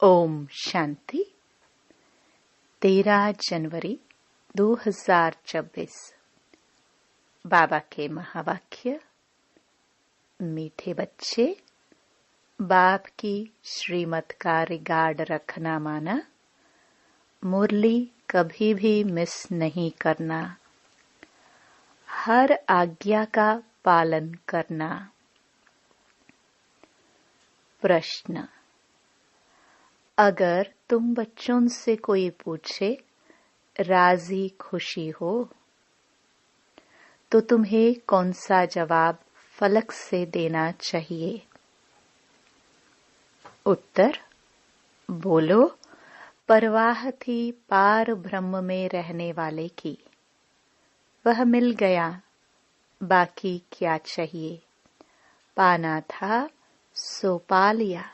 ओम शांति। 13 जनवरी 2024। बाबा के महावाक्य। मीठे बच्चे, बाप की श्रीमत का रिगार्ड रखना माना, मुरली कभी भी मिस नहीं करना, हर आज्ञा का पालन करना। प्रश्न: अगर तुम बच्चों से कोई पूछे राजी खुशी हो तो तुम्हें कौन सा जवाब फलक से देना चाहिए? उत्तर: बोलो, परवाह थी पार ब्रह्म में रहने वाले की, वह मिल गया, बाकी क्या चाहिए? पाना था सो पा लिया।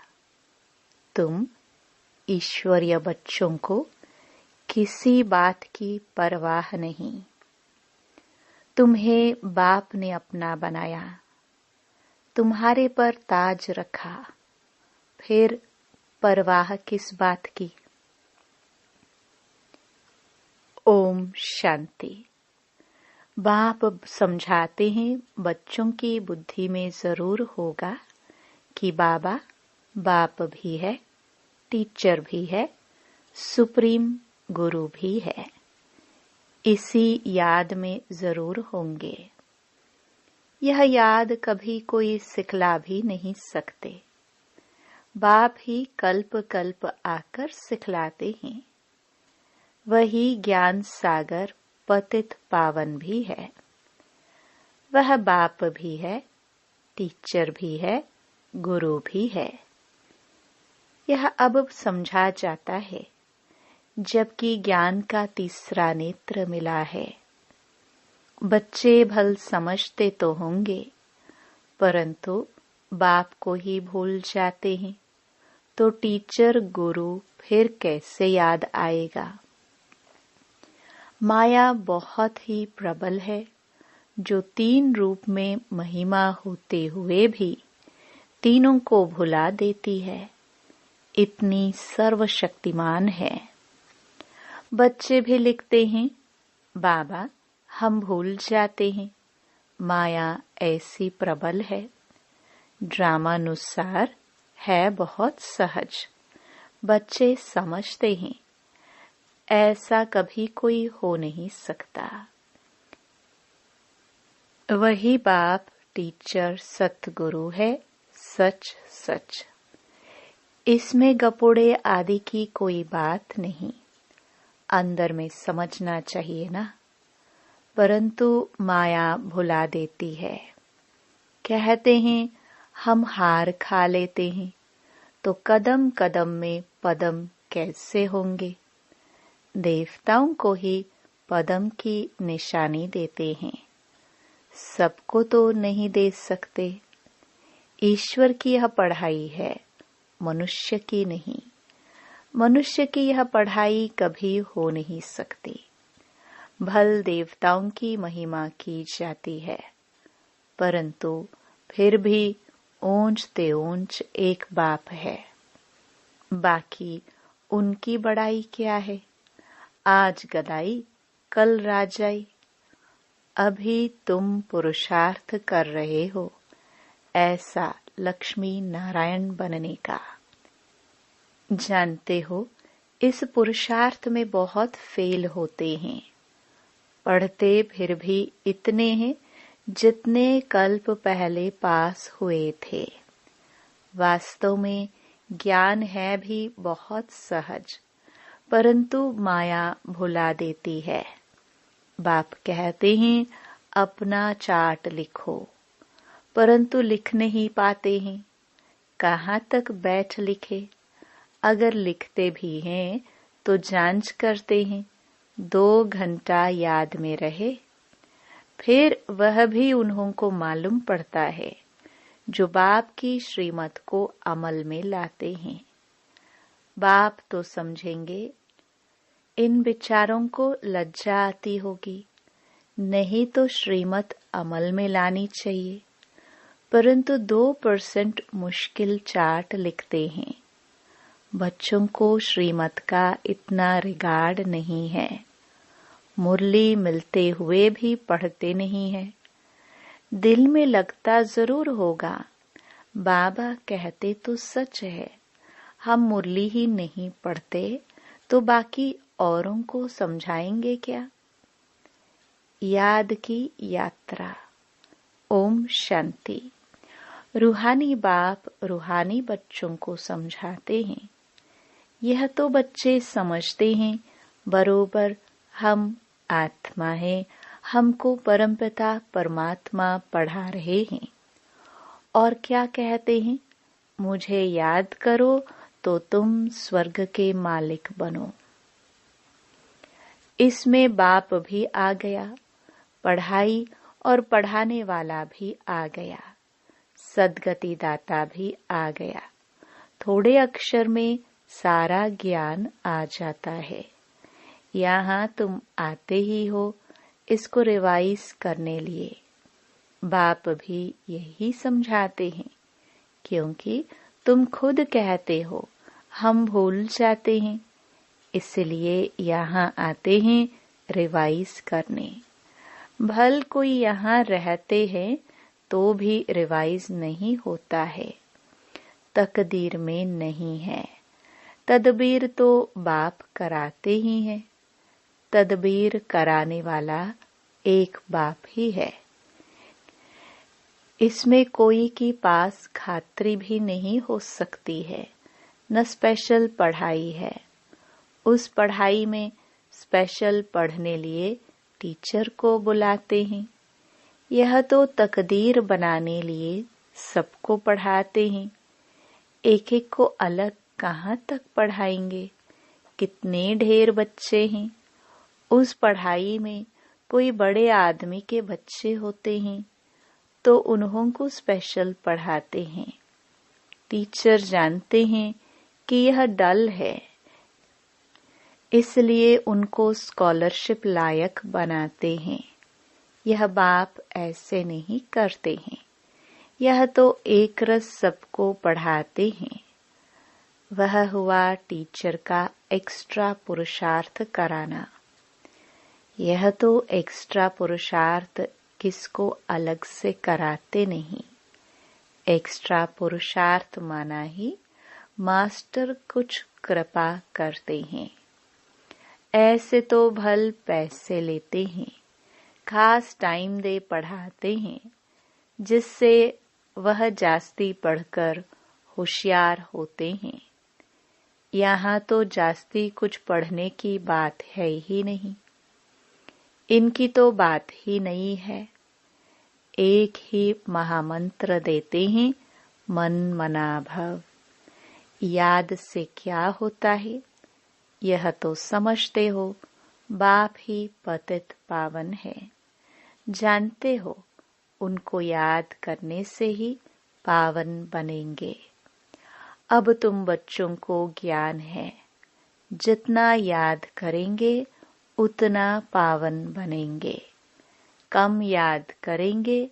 तुम ईश्वरीय बच्चों को किसी बात की परवाह नहीं। तुम्हें बाप ने अपना बनाया, तुम्हारे पर ताज रखा, फिर परवाह किस बात की? ओम शांति। बाप समझाते हैं, बच्चों की बुद्धि में जरूर होगा कि बाबा बाप भी है, टीचर भी है, सुप्रीम गुरु भी है। इसी याद में जरूर होंगे। यह याद कभी कोई सिखला भी नहीं सकते। बाप ही कल्प कल्प आकर सिखलाते हैं। वही ज्ञान सागर पतित पावन भी है। वह बाप भी है, टीचर भी है, गुरु भी है। यह अब समझा जाता है, जबकि ज्ञान का तीसरा नेत्र मिला है। बच्चे भल समझते तो होंगे, परंतु बाप को ही भूल जाते हैं, तो टीचर गुरु फिर कैसे याद आएगा? माया बहुत ही प्रबल है, जो 3 रूप में महिमा होते हुए भी तीनों को भुला देती है। इतनी सर्वशक्तिमान है। बच्चे भी लिखते हैं, बाबा हम भूल जाते हैं, माया ऐसी प्रबल है। ड्रामानुसार है बहुत सहज, बच्चे समझते हैं, ऐसा कभी कोई हो नहीं सकता। वही बाप टीचर सतगुरु है, सच सच। इसमें गपोड़े आदि की कोई बात नहीं। अंदर में समझना चाहिए ना, परंतु माया भुला देती है। कहते हैं हम हार खा लेते हैं, तो कदम कदम में पदम कैसे होंगे? देवताओं को ही पदम की निशानी देते हैं, सबको तो नहीं दे सकते। ईश्वर की यह पढ़ाई है, मनुष्य की नहीं। मनुष्य की यह पढ़ाई कभी हो नहीं सकती। भल देवताओं की महिमा की जाती है, परंतु फिर भी ऊंचते ऊंच एक बाप है। बाकी उनकी बड़ाई क्या है? आज गदाई, कल राजाई। अभी तुम पुरुषार्थ कर रहे हो, ऐसा लक्ष्मी नारायण बनने का। जानते हो, इस पुरुषार्थ में बहुत फेल होते हैं। पढ़ते फिर भी इतने हैं जितने कल्प पहले पास हुए थे। वास्तव में ज्ञान है भी बहुत सहज, परंतु माया भुला देती है। बाप कहते हैं अपना चार्ट लिखो, परंतु लिख नहीं पाते हैं। कहाँ तक बैठ लिखे? अगर लिखते भी हैं तो जांच करते हैं 2 घंटा याद में रहे। फिर वह भी उन्हों को मालूम पड़ता है जो बाप की श्रीमत को अमल में लाते हैं। बाप तो समझेंगे। इन विचारों को लज्जा आती होगी, नहीं तो श्रीमत अमल में लानी चाहिए, परंतु 2% मुश्किल चार्ट लिखते हैं। बच्चों को श्रीमत का इतना रिगार्ड नहीं है। मुरली मिलते हुए भी पढ़ते नहीं है। दिल में लगता जरूर होगा, बाबा कहते तो सच है, हम मुरली ही नहीं पढ़ते तो बाकी औरों को समझाएंगे क्या। याद की यात्रा। ओम शांति। रूहानी बाप रूहानी बच्चों को समझाते हैं। यह तो बच्चे समझते हैं बरोबर हम आत्मा है, हमको परमपिता परमात्मा पढ़ा रहे हैं। और क्या कहते हैं, मुझे याद करो तो तुम स्वर्ग के मालिक बनो। इसमें बाप भी आ गया, पढ़ाई और पढ़ाने वाला भी आ गया, सद्गति दाता भी आ गया। थोड़े अक्षर में सारा ज्ञान आ जाता है। यहाँ तुम आते ही हो इसको रिवाइज करने लिए। बाप भी यही समझाते हैं, क्योंकि तुम खुद कहते हो हम भूल जाते हैं, इसलिए यहाँ आते हैं रिवाइज करने। भल कोई यहाँ रहते हैं तो भी रिवाइज नहीं होता है, तकदीर में नहीं है। तदबीर तो बाप कराते ही हैं। तदबीर कराने वाला एक बाप ही है। इसमें कोई की पास खात्री भी नहीं हो सकती है, न स्पेशल पढ़ाई है। उस पढ़ाई में स्पेशल पढ़ने लिए टीचर को बुलाते हैं। यह तो तकदीर बनाने लिए सबको पढ़ाते हैं। एक एक को अलग कहाँ तक पढ़ाएंगे, कितने ढेर बच्चे हैं। उस पढ़ाई में कोई बड़े आदमी के बच्चे होते हैं तो उन्हों को स्पेशल पढ़ाते हैं। टीचर जानते हैं कि यह डल है, इसलिए उनको स्कॉलरशिप लायक बनाते हैं। यह बाप ऐसे नहीं करते हैं। यह तो एक रस सबको पढ़ाते हैं। वह हुआ टीचर का एक्स्ट्रा पुरुषार्थ कराना। यह तो एक्स्ट्रा पुरुषार्थ किसको अलग से कराते नहीं। एक्स्ट्रा पुरुषार्थ माना ही मास्टर कुछ कृपा करते हैं। ऐसे तो भल पैसे लेते हैं, खास टाइम दे पढ़ाते हैं, जिससे वह जास्ती पढ़कर होशियार होते हैं। यहाँ तो जास्ती कुछ पढ़ने की बात है ही नहीं। इनकी तो बात ही नहीं है। एक ही महामंत्र देते हैं, मन मना भव। याद से क्या होता है, यह तो समझते हो। बाप ही पतित पावन है, जानते हो उनको याद करने से ही पावन बनेंगे। अब तुम बच्चों को ज्ञान है, जितना याद करेंगे उतना पावन बनेंगे। कम याद करेंगे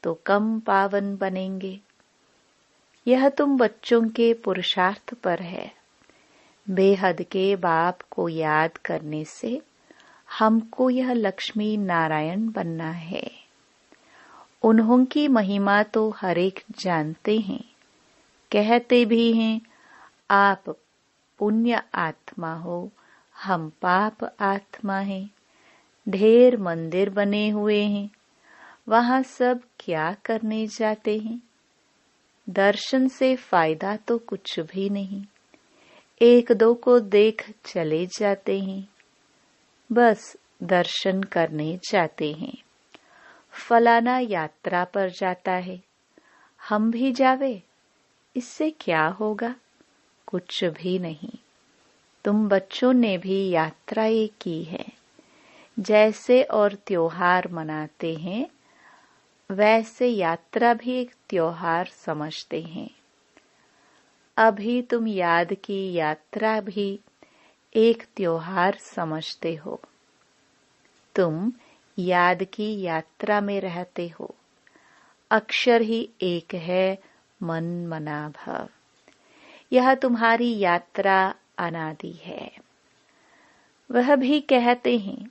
तो कम पावन बनेंगे। यह तुम बच्चों के पुरुषार्थ पर है। बेहद के बाप को याद करने से हमको यह लक्ष्मी नारायण बनना है। उन्हों की महिमा तो हर एक जानते हैं, कहते भी हैं आप पुण्य आत्मा हो, हम पाप आत्मा हैं। ढेर मंदिर बने हुए हैं, वहां सब क्या करने जाते हैं। दर्शन से फायदा तो कुछ भी नहीं। एक दो को देख चले जाते हैं, बस दर्शन करने जाते हैं। फलाना यात्रा पर जाता है, हम भी जावे, इससे क्या होगा, कुछ भी नहीं। तुम बच्चों ने भी यात्राएं की है। जैसे और त्योहार मनाते हैं, वैसे यात्रा भी एक त्योहार समझते हैं। अभी तुम याद की यात्रा भी एक त्योहार समझते हो। तुम याद की यात्रा में रहते हो। अक्षर ही एक है, मन मना भव। यह तुम्हारी यात्रा अनादि है। वह भी कहते हैं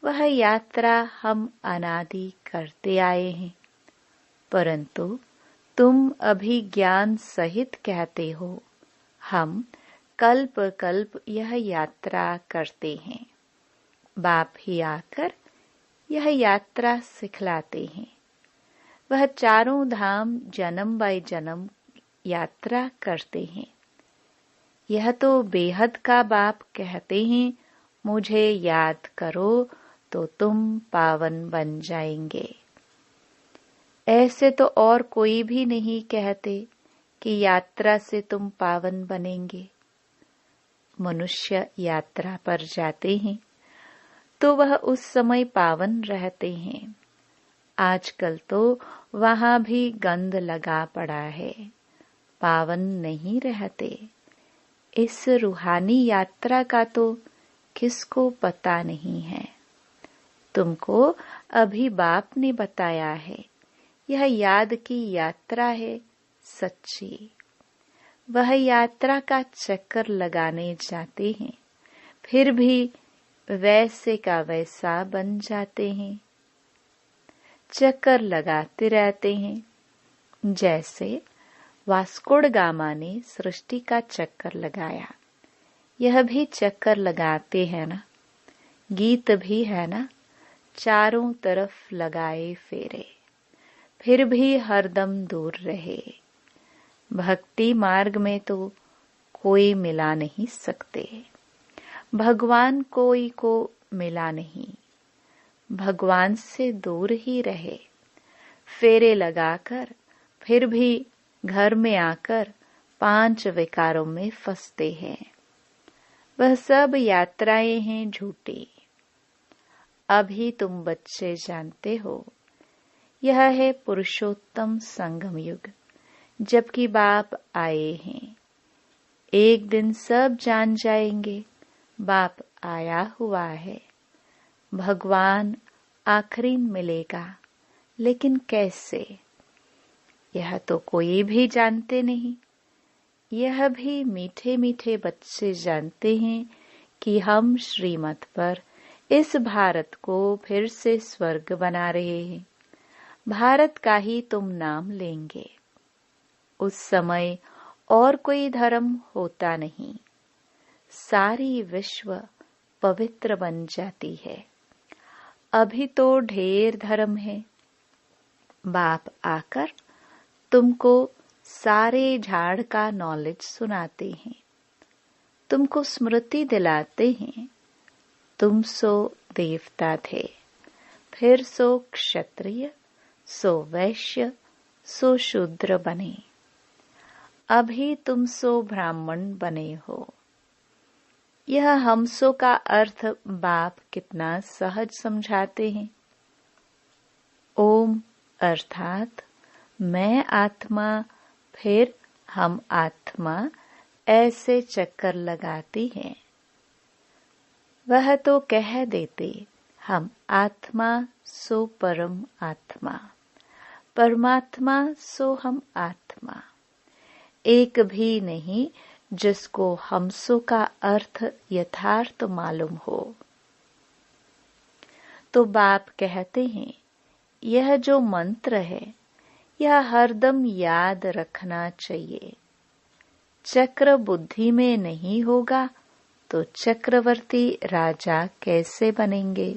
वह यात्रा हम अनादि करते आए हैं, परंतु तुम अभी ज्ञान सहित कहते हो हम कल्प कल्प यह यात्रा करते हैं। बाप ही आकर यह यात्रा सिखलाते हैं। वह चारों धाम जन्म बाय जन्म यात्रा करते हैं। यह तो बेहद का बाप कहते हैं मुझे याद करो तो तुम पावन बन जाएंगे। ऐसे तो और कोई भी नहीं कहते कि यात्रा से तुम पावन बनेंगे। मनुष्य यात्रा पर जाते हैं तो वह उस समय पावन रहते हैं। आजकल तो वहां भी गंध लगा पड़ा है, पावन नहीं रहते। इस रूहानी यात्रा का तो किसको पता नहीं है। तुमको अभी बाप ने बताया है यह याद की यात्रा है सच्ची। वह यात्रा का चक्कर लगाने जाते हैं, फिर भी वैसे का वैसा बन जाते हैं। चक्कर लगाते रहते हैं। जैसे वास्को ड गामा ने सृष्टि का चक्कर लगाया, यह भी चक्कर लगाते हैं ना। गीत भी है ना, चारों तरफ लगाए फेरे, फिर भी हरदम दूर रहे। भक्ति मार्ग में तो कोई मिला नहीं सकते। भगवान कोई को मिला नहीं, भगवान से दूर ही रहे। फेरे लगाकर फिर भी घर में आकर 5 विकारों में फंसते हैं। वह सब यात्राएं हैं झूठी। अभी तुम बच्चे जानते हो यह है पुरुषोत्तम संगम युग, जबकि बाप आए हैं। एक दिन सब जान जाएंगे बाप आया हुआ है। भगवान आखिरी मिलेगा, लेकिन कैसे यह तो कोई भी जानते नहीं। यह भी मीठे मीठे बच्चे जानते हैं कि हम श्रीमत पर इस भारत को फिर से स्वर्ग बना रहे हैं। भारत का ही तुम नाम लेंगे। उस समय और कोई धर्म होता नहीं, सारी विश्व पवित्र बन जाती है। अभी तो ढेर धर्म है। बाप आकर तुमको सारे झाड़ का नॉलेज सुनाते हैं, तुमको स्मृति दिलाते हैं। तुम सो देवता थे, फिर सो क्षत्रिय, सो वैश्य, सो शूद्र बने। अभी तुम सो ब्राह्मण बने हो। यह हमसो का अर्थ बाप कितना सहज समझाते हैं। ओम अर्थात मैं आत्मा, फिर हम आत्मा, ऐसे चक्कर लगाती हैं। वह तो कह देते हम आत्मा सो परम आत्मा, परमात्मा सो हम आत्मा। एक भी नहीं जिसको हमसो का अर्थ यथार्थ मालूम हो। तो बाप कहते हैं यह जो मंत्र है यह हरदम याद रखना चाहिए। चक्र बुद्धि में नहीं होगा तो चक्रवर्ती राजा कैसे बनेंगे।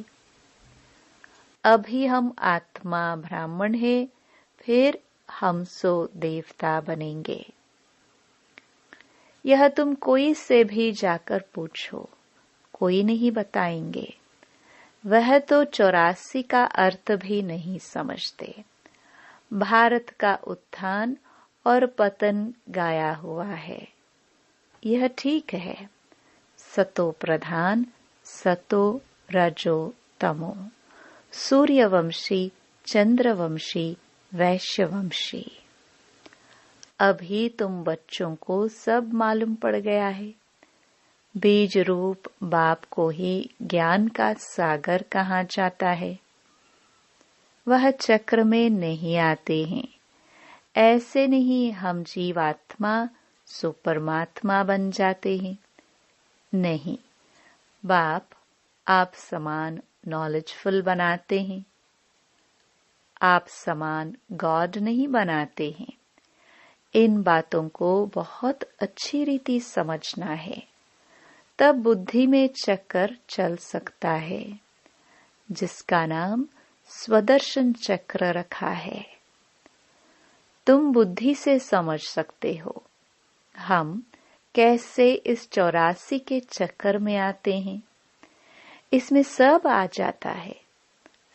अभी हम आत्मा ब्राह्मण है, फिर हम सो देवता बनेंगे। यह तुम कोई से भी जाकर पूछो, कोई नहीं बताएंगे। वह तो 84 का अर्थ भी नहीं समझते। भारत का उत्थान और पतन गाया हुआ है, यह ठीक है। सतो प्रधान, सतो रजो तमो, सूर्यवंशी, चंद्रवंशी, वैश्यवंशी। अभी तुम बच्चों को सब मालूम पड़ गया है। बीज रूप बाप को ही ज्ञान का सागर कहा जाता है। वह चक्र में नहीं आते हैं। ऐसे नहीं हम जीवात्मा सो परमात्मा बन जाते हैं। नहीं, बाप आप समान नॉलेजफुल बनाते हैं, आप समान गॉड नहीं बनाते हैं। इन बातों को बहुत अच्छी रीति समझना है, तब बुद्धि में चक्कर चल सकता है, जिसका नाम स्वदर्शन चक्र रखा है। तुम बुद्धि से समझ सकते हो हम कैसे इस 84 के चक्कर में आते हैं। इसमें सब आ जाता है,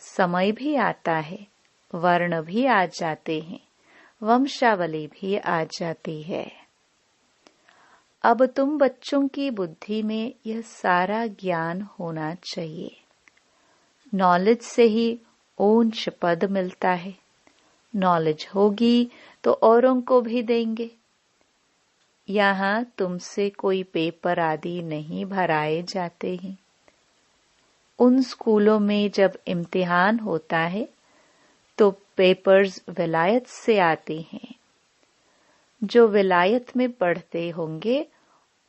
समय भी आता है, वर्ण भी आ जाते हैं, वंशावली भी आ जाती है। अब तुम बच्चों की बुद्धि में यह सारा ज्ञान होना चाहिए। नॉलेज से ही ऊंच पद मिलता है। नॉलेज होगी तो औरों को भी देंगे। यहाँ तुमसे कोई पेपर आदि नहीं भराए जाते हैं। उन स्कूलों में जब इम्तिहान होता है तो पेपर्स विलायत से आते हैं। जो विलायत में पढ़ते होंगे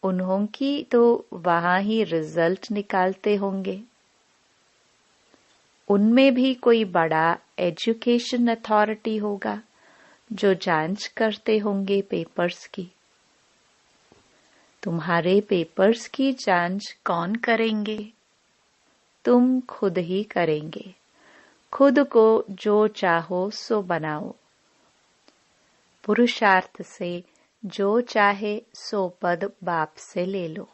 उन्हों की तो वहां ही रिजल्ट निकालते होंगे। उनमें भी कोई बड़ा एजुकेशन अथॉरिटी होगा जो जांच करते होंगे पेपर्स की। तुम्हारे पेपर्स की जांच कौन करेंगे? तुम खुद ही करेंगे। खुद को जो चाहो सो बनाओ। पुरुषार्थ से जो चाहे सो पद बाप से ले लो।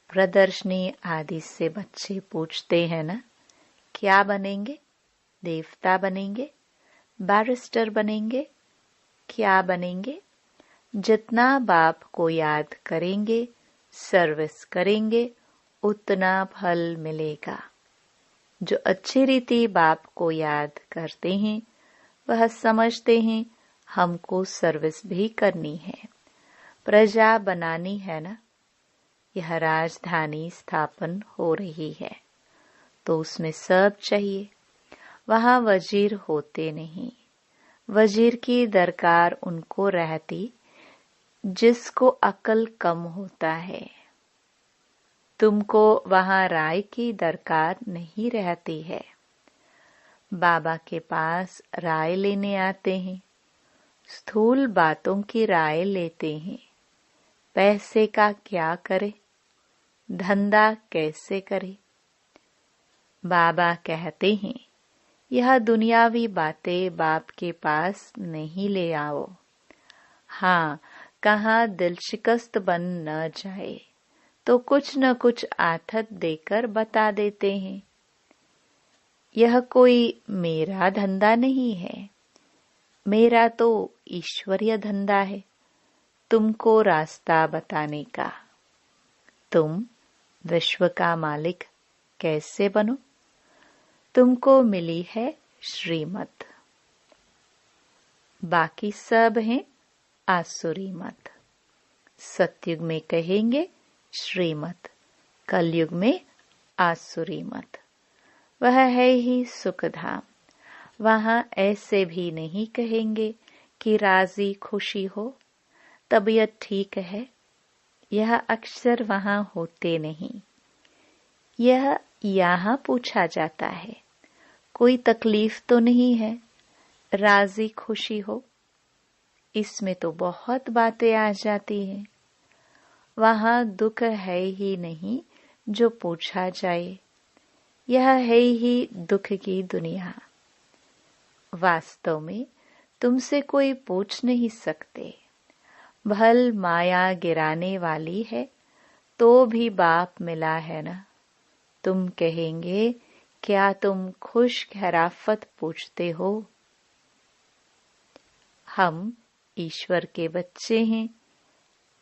प्रदर्शनी आदि से बच्चे पूछते हैं ना, क्या बनेंगे? देवता बनेंगे? बैरिस्टर बनेंगे? क्या बनेंगे? जितना बाप को याद करेंगे, सर्विस करेंगे, उतना फल मिलेगा। जो अच्छी रीति बाप को याद करते हैं वह समझते हैं हमको सर्विस भी करनी है, प्रजा बनानी है ना। यह राजधानी स्थापन हो रही है तो उसमें सब चाहिए। वहां वजीर होते नहीं। वजीर की दरकार उनको रहती जिसको अकल कम होता है। तुमको वहां राय की दरकार नहीं रहती है। बाबा के पास राय लेने आते हैं, स्थूल बातों की राय लेते हैं। पैसे का क्या करे, धंधा कैसे करे। बाबा कहते हैं यह दुनियावी बातें बाप के पास नहीं ले आओ। हाँ, कहाँ दिल शिकस्त बन न जाए तो कुछ न कुछ आथत देकर बता देते हैं। यह कोई मेरा धंधा नहीं है, मेरा तो ईश्वरीय धंधा है तुमको रास्ता बताने का। तुम विश्व का मालिक कैसे बनो? तुमको मिली है श्रीमत, बाकी सब हैं आसुरी मत। सतयुग में कहेंगे श्रीमत, कलयुग में आसुरी मत। वह है ही सुखधाम। वहां ऐसे भी नहीं कहेंगे कि राजी खुशी हो, तबीयत ठीक है। यह अक्सर वहां होते नहीं। यह यहाँ पूछा जाता है, कोई तकलीफ तो नहीं है, राजी खुशी हो। इसमें तो बहुत बातें आ जाती हैं। वहां दुख है ही नहीं जो पूछा जाए। यह है ही दुख की दुनिया। वास्तव में तुमसे कोई पूछ नहीं सकते। भल माया गिराने वाली है तो भी बाप मिला है ना। तुम कहेंगे क्या तुम खुश खैराफत पूछते हो? हम ईश्वर के बच्चे हैं,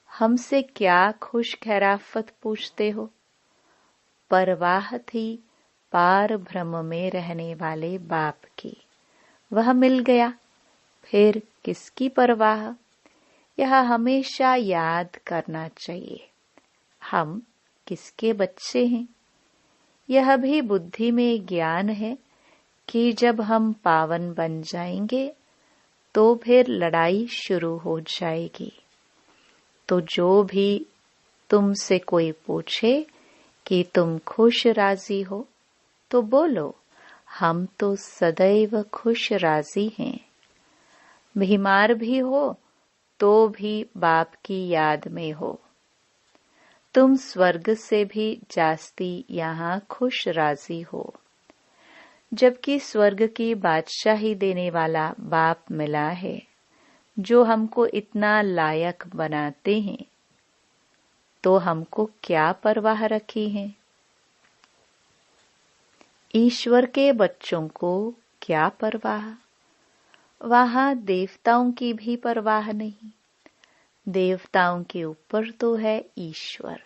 हमसे क्या खुश खैराफत पूछते हो? परवाह थी पार ब्रह्म में रहने वाले बाप की, वह मिल गया, फिर किसकी परवाह? यह हमेशा याद करना चाहिए। हम किसके बच्चे हैं? यह भी बुद्धि में ज्ञान है कि जब हम पावन बन जाएंगे तो फिर लड़ाई शुरू हो जाएगी। तो जो भी तुमसे कोई पूछे कि तुम खुश राजी हो, तो बोलो, हम तो सदैव खुश राजी हैं। बीमार भी हो तो भी बाप की याद में हो। तुम स्वर्ग से भी जास्ती यहाँ खुश राजी हो, जबकि स्वर्ग की बादशाही देने वाला बाप मिला है, जो हमको इतना लायक बनाते हैं, तो हमको क्या परवाह रखी है। ईश्वर के बच्चों को क्या परवाह। वहां देवताओं की भी परवाह नहीं। देवताओं के ऊपर तो है ईश्वर।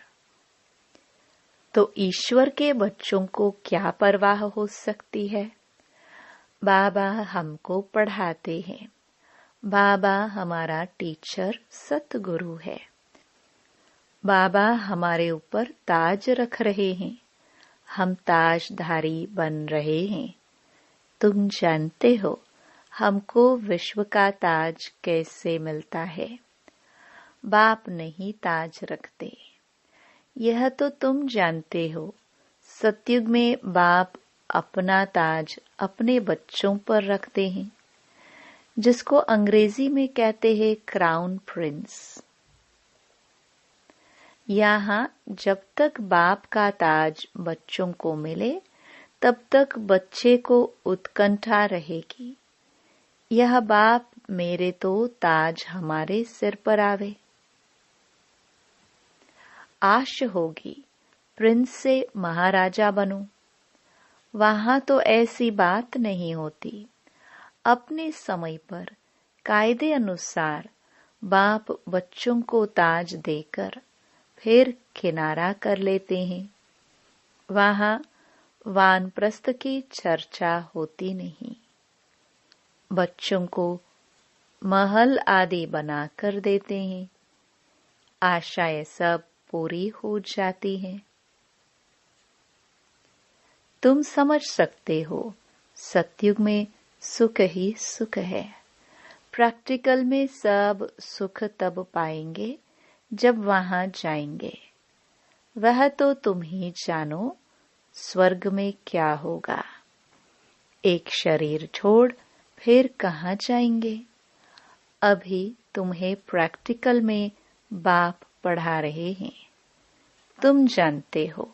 तो ईश्वर के बच्चों को क्या परवाह हो सकती है। बाबा हमको पढ़ाते हैं। बाबा हमारा टीचर सतगुरु है। बाबा हमारे ऊपर ताज रख रहे हैं। हम ताजधारी बन रहे हैं। तुम जानते हो हमको विश्व का ताज कैसे मिलता है। बाप नहीं ताज रखते, यह तो तुम जानते हो। सतयुग में बाप अपना ताज अपने बच्चों पर रखते हैं, जिसको अंग्रेजी में कहते हैं क्राउन प्रिंस। यहाँ जब तक बाप का ताज बच्चों को मिले, तब तक बच्चे को उत्कंठा रहेगी। यह बाप मेरे तो ताज हमारे सिर पर आवे। आश होगी प्रिंस से महाराजा बनूं। वहां तो ऐसी बात नहीं होती। अपने समय पर कायदे अनुसार बाप बच्चों को ताज देकर फिर किनारा कर लेते हैं। वहां वानप्रस्थ की चर्चा होती नहीं। बच्चों को महल आदि बना कर देते हैं। आशाएं सब पूरी हो जाती हैं। तुम समझ सकते हो, सतयुग में सुख ही सुख है। प्रैक्टिकल में सब सुख तब पाएंगे जब वहां जाएंगे। वह तो तुम ही जानो स्वर्ग में क्या होगा। एक शरीर छोड़ फिर कहाँ जाएंगे। अभी तुम्हें प्रैक्टिकल में बाप पढ़ा रहे हैं। तुम जानते हो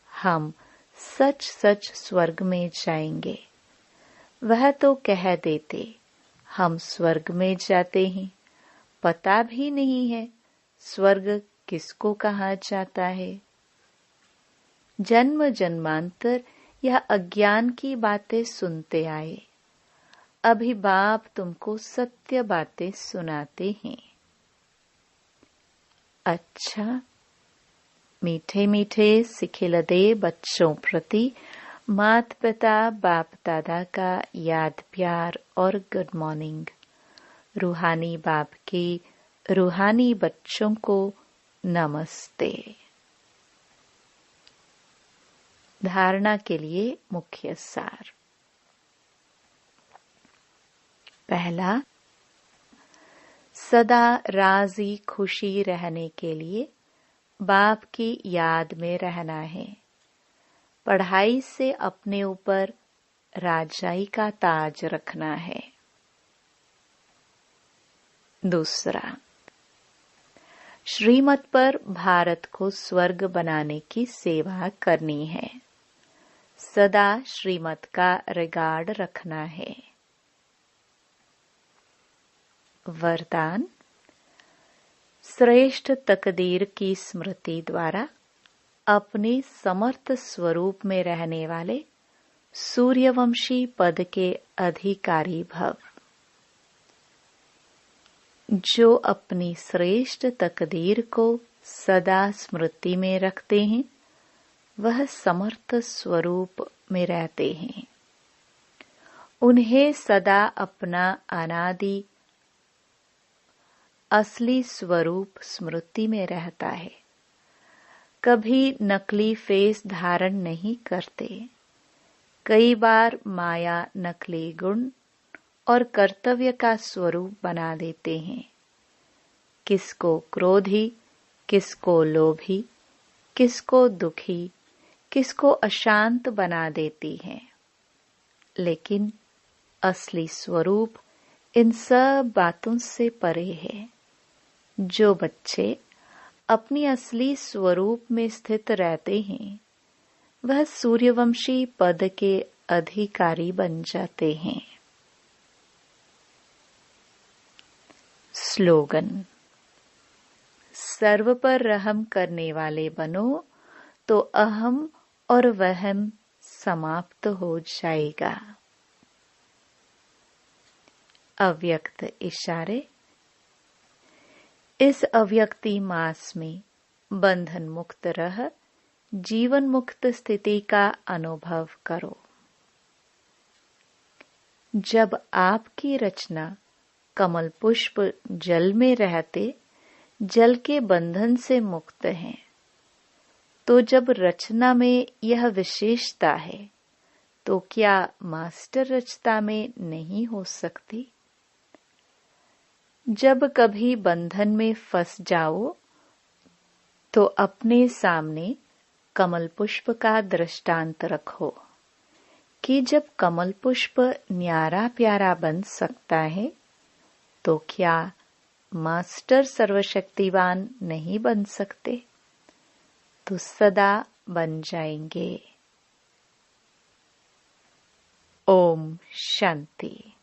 हम सच सच स्वर्ग में जाएंगे। वह तो कह देते हम स्वर्ग में जाते हैं, पता भी नहीं है स्वर्ग किसको कहा जाता है। जन्म जन्मांतर यह अज्ञान की बातें सुनते आए। अभी बाप तुमको सत्य बातें सुनाते हैं। अच्छा, मीठे मीठे सिखिलदे बच्चों प्रति मात पिता बाप दादा का याद प्यार और गुड मॉर्निंग। रूहानी बाप की रूहानी बच्चों को नमस्ते। धारणा के लिए मुख्य सार। पहला, सदा राजी खुशी रहने के लिए बाप की याद में रहना है। पढ़ाई से अपने ऊपर राजाई का ताज रखना है। दूसरा, श्रीमत पर भारत को स्वर्ग बनाने की सेवा करनी है। सदा श्रीमत का रिगार्ड रखना है। वरदान, श्रेष्ठ तकदीर की स्मृति द्वारा अपने समर्थ स्वरूप में रहने वाले सूर्यवंशी पद के अधिकारी भव। जो अपनी श्रेष्ठ तकदीर को सदा स्मृति में रखते हैं, वह समर्थ स्वरूप में रहते हैं। उन्हें सदा अपना अनादि असली स्वरूप स्मृति में रहता है। कभी नकली फेस धारण नहीं करते। कई बार माया नकली गुण और कर्तव्य का स्वरूप बना देते हैं। किसको क्रोधी, किसको लोभी, किसको दुखी, किसको अशांत बना देती हैं। लेकिन असली स्वरूप इन सब बातों से परे है। जो बच्चे अपनी असली स्वरूप में स्थित रहते हैं, वह सूर्यवंशी पद के अधिकारी बन जाते हैं। स्लोगन: सर्व पर रहम करने वाले बनो तो अहम और वहम समाप्त हो जाएगा। अव्यक्त इशारे: इस अव्यक्ति मास में बंधन मुक्त रह जीवन मुक्त स्थिति का अनुभव करो। जब आपकी रचना कमल पुष्प जल में रहते जल के बंधन से मुक्त है, तो जब रचना में यह विशेषता है, तो क्या मास्टर रचना में नहीं हो सकती? जब कभी बंधन में फंस जाओ तो अपने सामने कमल पुष्प का दृष्टांत रखो कि जब कमल पुष्प न्यारा प्यारा बन सकता है, तो क्या मास्टर सर्वशक्तिवान नहीं बन सकते? तो सदा बन जाएंगे। ओम शांति।